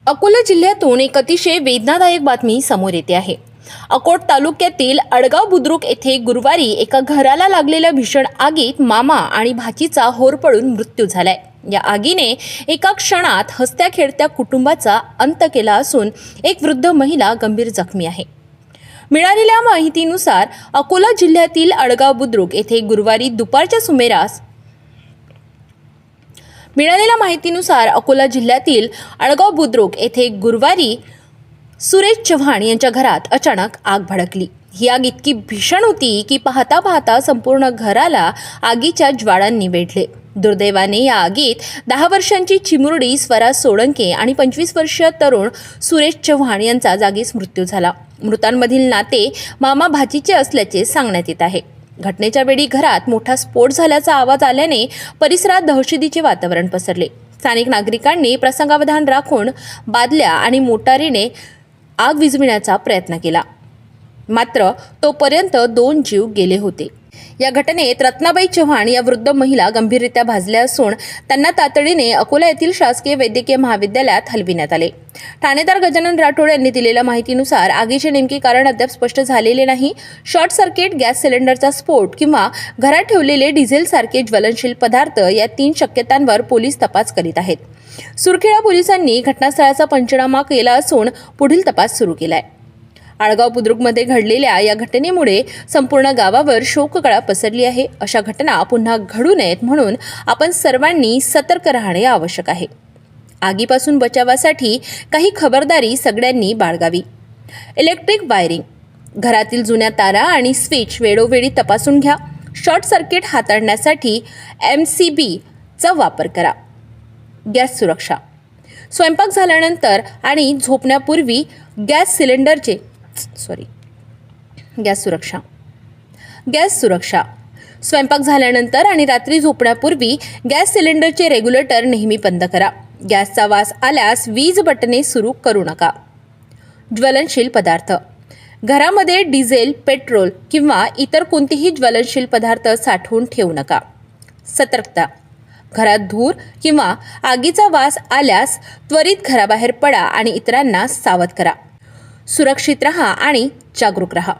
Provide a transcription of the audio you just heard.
अकोला जिल्ह्यातून एक अतिशय वेदनादायक बातमी समोर येते आहे। अकोट तालुक्यातील अडगाव बुद्रुक येथे गुरुवारी एका घराला लागलेल्या भीषण आगीत मामा आणि भाचीचा होरपळून मृत्यू झालाय। या आगीने एका क्षणात हसत्या खेळत्या कुटुंबाचा अंत केला असून एक वृद्ध महिला गंभीर जखमी आहे। मिळालेल्या माहितीनुसार अकोला जिल्ह्यातील अडगाव बुद्रुक येथे गुरुवारी दुपारच्या सुमारास अकोला जिल्ह्यातील अडगाव बुद्रुक येथे गुरुवारी सुरेश चव्हाण यांच्या घरात अचानक आग भडकली। ही आग इतकी भीषण होती की पाहता पाहता संपूर्ण घराला आगीच्या ज्वाळांनी वेढले। दुर्दैवाने या आगीत 10 वर्षांची चिमुरडी स्वरा सोळंके आणि 25 वर्षीय तरुण सुरेश चव्हाण यांचा जागीच मृत्यू झाला। मृतांमधील नाते मामा भाचीचे असल्याचे सांगण्यात येत आहे। घटनेच्या वेळी घरात मोठा स्फोट झाल्याचा आवाज आल्याने परिसरात दहशतीचे वातावरण पसरले। स्थानिक नागरिकांनी प्रसंगावधान राखून बादल्या आणि मोटारीने आग विझविण्याचा प्रयत्न केला, मात्र तोपर्यंत 2 जीव गेले होते। या घटनेत रत्नाबाई चव्हाण या वृद्ध महिला गंभीररित्या भाजल्या असून त्यांना तातडीने अकोला येथील शासकीय वैद्यकीय महाविद्यालयात हलविण्यात आले। ठाणेदार गजानन राठोड यांनी दिलेल्या माहितीनुसार आगीचे नेमके कारण अद्याप स्पष्ट झालेले नाही। शॉर्ट सर्किट, गॅस सिलेंडरचा स्फोट किंवा घरात ठेवलेले डिझेल सारखे ज्वलनशील पदार्थ या 3 शक्यतांवर पोलीस तपास करीत आहेत। सुरखेडा पोलिसांनी घटनास्थळाचा पंचनामा केला असून पुढील तपास सुरू केलाय। अडगाव बुद्रुकमध्ये घडलेल्या या घटनेमुळे संपूर्ण गावावर शोककळा पसरली आहे। अशा घटना पुन्हा घडू नयेत म्हणून आपण सर्वांनी सतर्क राहणे आवश्यक आहे। आगीपासून बचावासाठी काही खबरदारी सगळ्यांनी बाळगावी। इलेक्ट्रिक वायरिंग, घरातील जुन्या तारा आणि स्विच वेळोवेळी तपासून घ्या। शॉर्ट सर्किट हाताळण्यासाठी MCBचा वापर करा। गॅस सुरक्षा, स्वयंपाक झाल्यानंतर आणि झोपण्यापूर्वी गॅस सुरक्षा, स्वयंपाक झाल्यानंतर आणि रात्री झोपण्यापूर्वी गॅस सिलेंडरचे रेग्युलेटर नेहमी बंद करा। गॅसचा वास आल्यास वीज बटणे सुरू करू नका। ज्वलनशील पदार्थ, घरामध्ये डिझेल, पेट्रोल किंवा इतर कोणतेही ज्वलनशील पदार्थ साठवून ठेवू नका। सतर्कता, घरात धूर किंवा आगीचा वास आल्यास त्वरित घराबाहेर पडा आणि इतरांना सावध करा। सुरक्षित रहा आणि जागरूक रहा।